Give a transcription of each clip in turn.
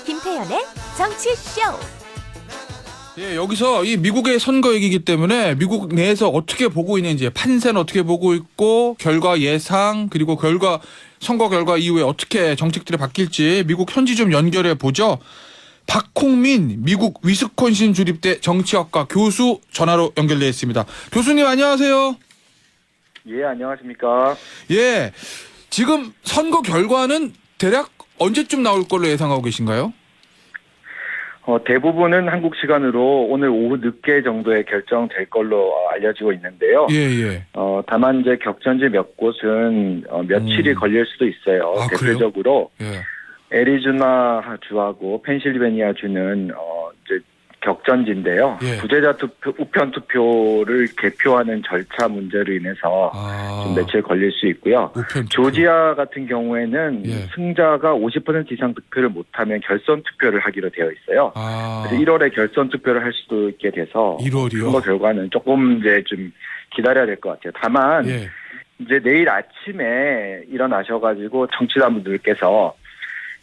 김태현의 정치쇼. 예, 여기서 이 미국의 선거 얘기이기 때문에 미국 내에서 어떻게 보고 있는지, 판세는 어떻게 보고 있고, 결과 예상, 그리고 선거 결과 이후에 어떻게 정책들이 바뀔지 미국 현지 좀 연결해 보죠. 박홍민 미국 위스콘신 주립대 정치학과 교수 전화로 연결되어 있습니다. 교수님 안녕하세요. 예, 안녕하십니까. 예, 지금 선거 결과는 대략 언제쯤 나올 걸로 예상하고 계신가요? 대부분은 한국 시간으로 오늘 오후 늦게 정도에 결정될 걸로 알려지고 있는데요. 예. 다만 이제 격전지 몇 곳은 며칠이 걸릴 수도 있어요. 아, 대표적으로 예. 애리조나 주하고 펜실베니아 주는 이제 격전지인데요. 예. 부재자 투표, 우편 투표를 개표하는 절차 문제로 인해서 좀 며칠 걸릴 수 있고요. 우편 투표. 조지아 같은 경우에는 예. 승자가 50% 이상 득표를 못하면 결선 투표를 하기로 되어 있어요. 그래서 1월에 결선 투표를 할 수도 있게 돼서 1월이요? 선거 결과는 조금 이제 좀 기다려야 될 것 같아요. 다만 예. 이제 내일 아침에 일어나셔가지고 정치자분들께서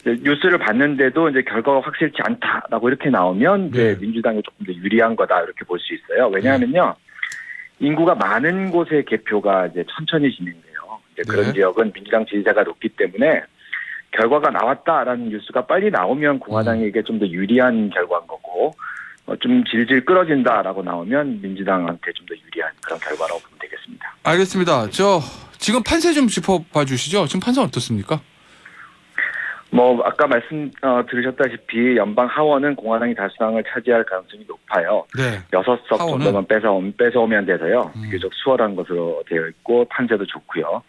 뉴스를 봤는데도 이제 결과가 확실치 않다라고 이렇게 나오면 이제 민주당이 조금 더 유리한 거다 이렇게 볼 수 있어요. 왜냐하면요, 인구가 많은 곳의 개표가 이제 천천히 진행돼요. 이제 그런 지역은 민주당 지지자가 높기 때문에 결과가 나왔다라는 뉴스가 빨리 나오면 공화당에게 좀 더 유리한 결과인 거고, 좀 질질 끌어진다라고 나오면 민주당한테 좀 더 유리한 그런 결과라고 보면 되겠습니다. 알겠습니다. 지금 판세 좀 짚어봐 주시죠. 지금 판세는 어떻습니까? 아까 들으셨다시피 연방 하원은 공화당이 다수당을 차지할 가능성이 높아요. 네. 6석 하원은? 정도만 뺏어오면 돼서요. 비교적 수월한 것으로 되어 있고 판세도 좋고요.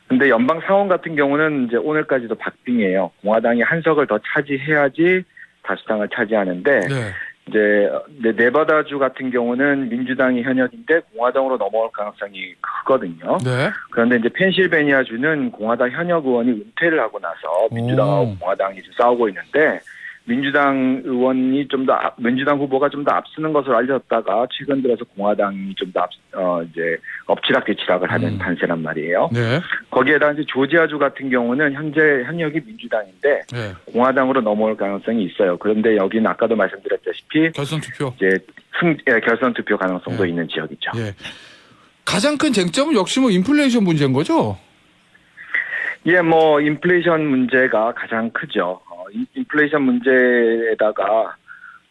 근데 연방 상원 같은 경우는 이제 오늘까지도 박빙이에요. 공화당이 한 석을 더 차지해야지 다수당을 차지하는데 네. 이제 네바다주 같은 경우는 민주당이 현역인데 공화당으로 넘어올 가능성이 크거든요. 네. 그런데 이제 펜실베니아주는 공화당 현역 의원이 은퇴를 하고 나서 민주당하고 공화당이 좀 싸우고 있는데 민주당 후보가 좀 더 앞서는 것으로 알려졌다가 최근 들어서 공화당이 좀 더 이제 엎치락뒤치락을 하는 판세란 말이에요. 네. 거기에다 이제 조지아주 같은 경우는 현재 현역이 민주당인데 네. 공화당으로 넘어올 가능성이 있어요. 그런데 여기는 아까도 말씀드렸다시피 결선 투표. 이제 결선 투표 가능성도 있는 지역이죠. 예. 가장 큰 쟁점은 역시 인플레이션 문제인 거죠? 예, 인플레이션 문제가 가장 크죠. 인플레이션 문제에다가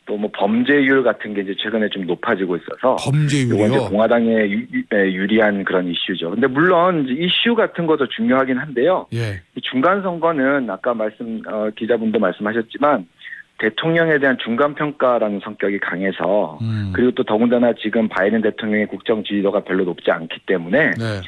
또 범죄율 같은 게 이제 최근에 좀 높아지고 있어서 범죄율이요? 이건 이제 공화당에 유리한 그런 이슈죠. 근데 물론 이제 이슈 같은 것도 중요하긴 한데요. 예. 이 중간 선거는 아까 기자분도 말씀하셨지만 대통령에 대한 중간 평가라는 성격이 강해서 그리고 또 더군다나 지금 바이든 대통령의 국정 지지도가 별로 높지 않기 때문에 네.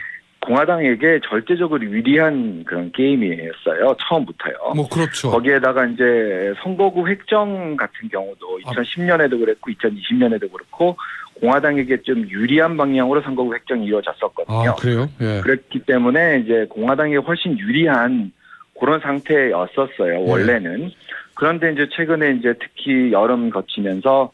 공화당에게 절대적으로 유리한 그런 게임이었어요. 처음부터요. 그렇죠. 거기에다가 이제 선거구 획정 같은 경우도 2010년에도 그랬고 2020년에도 그렇고 공화당에게 좀 유리한 방향으로 선거구 획정이 이루어졌었거든요. 아, 그래요? 예. 그랬기 때문에 이제 공화당에게 훨씬 유리한 그런 상태였었어요. 원래는. 그런데 이제 최근에 이제 특히 여름 거치면서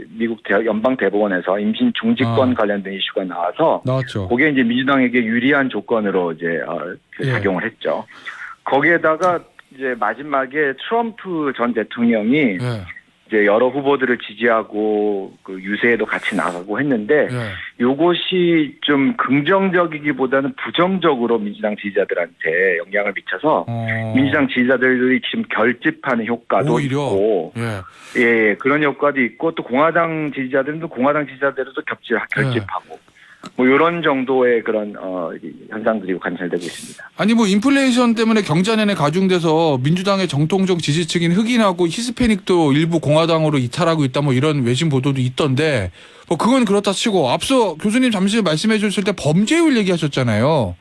미국 연방 대법원에서 임신 중지권 관련된 이슈가 나왔죠. 그게 이제 민주당에게 유리한 조건으로 이제 작용을 했죠. 거기에다가 이제 마지막에 트럼프 전 대통령이 이제 여러 후보들을 지지하고 그 유세에도 같이 나가고 했는데 요것이 좀 긍정적이기보다는 부정적으로 민주당 지지자들한테 영향을 미쳐서 민주당 지지자들이 지금 결집하는 효과도 오히려. 있고 예, 그런 효과도 있고 또 공화당 지지자들도 결집하고 이런 정도의 그런 현상들이 관찰되고 있습니다. 아니 인플레이션 때문에 경자년에 가중돼서 민주당의 정통적 지지층인 흑인하고 히스패닉도 일부 공화당으로 이탈하고 있다 이런 외신 보도도 있던데 그건 그렇다 치고 앞서 교수님 잠시 말씀해 주셨을 때 범죄율 얘기하셨잖아요.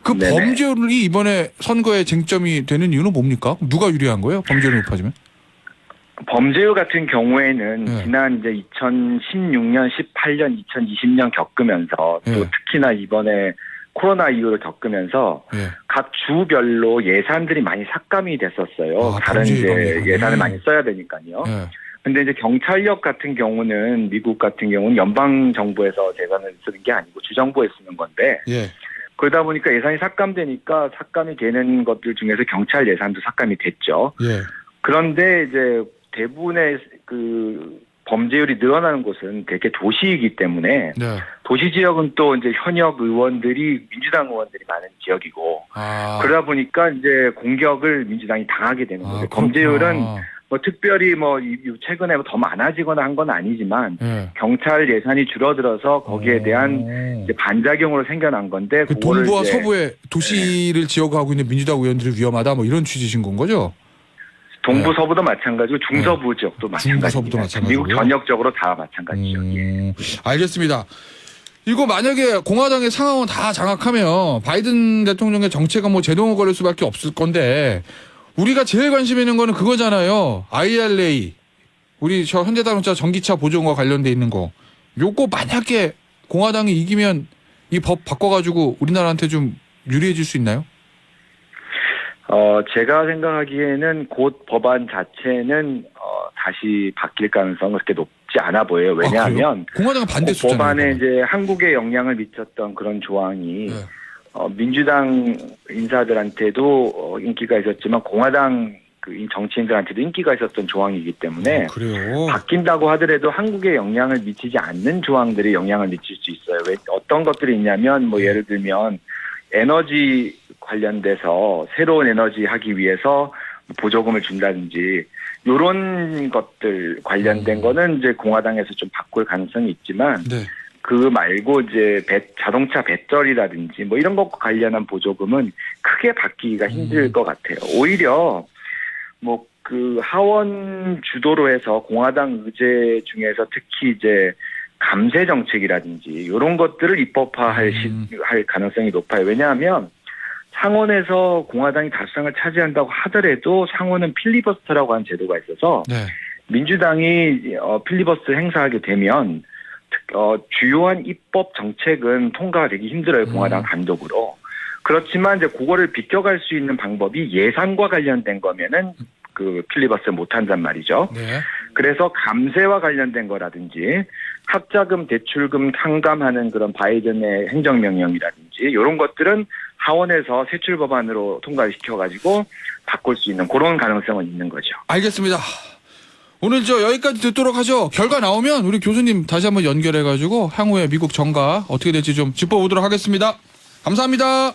그 네네. 범죄율이 이번에 선거의 쟁점이 되는 이유는 뭡니까? 누가 유리한 거예요? 범죄율이 높아지면? 범죄율 같은 경우에는 지난 이제 2016년, 18년, 2020년 겪으면서 또 특히나 이번에 코로나 이후를 겪으면서 각 주별로 예산들이 많이 삭감이 됐었어요. 다른 이제 예산을 많이 써야 되니까요. 근데 이제 경찰력 같은 경우는 미국 같은 경우는 연방 정부에서 예산을 쓰는 게 아니고 주정부에 쓰는 건데 그러다 보니까 예산이 삭감되니까 삭감이 되는 것들 중에서 경찰 예산도 삭감이 됐죠. 예. 그런데 이제 대부분의 그 범죄율이 늘어나는 곳은 대개 도시이기 때문에 네. 도시 지역은 또 이제 현역 의원들이 민주당 의원들이 많은 지역이고 그러다 보니까 이제 공격을 민주당이 당하게 되는 거죠. 범죄율은 뭐 특별히 뭐 최근에 더 많아지거나 한 건 아니지만 예. 경찰 예산이 줄어들어서 거기에 대한 이제 반작용으로 생겨난 건데 그 그거를 동부와 이제 서부에 도시를 지어가고 있는 민주당 의원들이 위험하다 뭐 이런 취지신 건 거죠? 동부 서부도 마찬가지고 중서부 지역도 마찬가지입니다. 중서부도 마찬가지고요? 미국 전역적으로 다 마찬가지죠. 예. 알겠습니다. 이거 만약에 공화당의 상황은 다 장악하면 바이든 대통령의 정체가 뭐 제동을 걸릴 수밖에 없을 건데 우리가 제일 관심 있는 거는 그거잖아요. IRA. 우리 저 현대자동차 전기차 보조금과 관련돼 있는 거. 요거 만약에 공화당이 이기면 이 법 바꿔가지고 우리나라한테 좀 유리해질 수 있나요? 제가 생각하기에는 곧 법안 자체는 다시 바뀔 가능성은 그렇게 높지 않아 보여요. 왜냐하면 공화당은 반대수잖아요. 법안에 이제 한국에 영향을 미쳤던 그런 조항이 민주당 인사들한테도 인기가 있었지만 공화당 그 정치인들한테도 인기가 있었던 조항이기 때문에 그래요. 바뀐다고 하더라도 한국에 영향을 미치지 않는 조항들이 영향을 미칠 수 있어요. 왜 어떤 것들이 있냐면 뭐 예를 들면 에너지 관련돼서 새로운 에너지 하기 위해서 보조금을 준다든지 이런 것들 관련된 거는 이제 공화당에서 좀 바꿀 가능성이 있지만 네. 그 말고 이제 자동차 배터리라든지 뭐 이런 것 관련한 보조금은 크게 바뀌기가 힘들 것 같아요. 오히려 뭐 그 하원 주도로 해서 공화당 의제 중에서 특히 이제 감세 정책이라든지 이런 것들을 입법화할 할 가능성이 높아요. 왜냐하면 상원에서 공화당이 다수당을 차지한다고 하더라도 상원은 필리버스터라고 하는 제도가 있어서 네. 민주당이 필리버스터 행사하게 되면 주요한 입법 정책은 통과가 되기 힘들어요. 공화당 단독으로. 그렇지만 이제 그거를 비껴갈 수 있는 방법이 예산과 관련된 거면은 그 필리버스터 못한단 말이죠. 네. 그래서 감세와 관련된 거라든지 학자금, 대출금 탕감하는 그런 바이든의 행정명령이라든지 이런 것들은 하원에서 세출 법안으로 통과시켜가지고 바꿀 수 있는 그런 가능성은 있는 거죠. 알겠습니다. 오늘 저 여기까지 듣도록 하죠. 결과 나오면 우리 교수님 다시 한번 연결해가지고 향후에 미국 정가 어떻게 될지 좀 짚어보도록 하겠습니다. 감사합니다.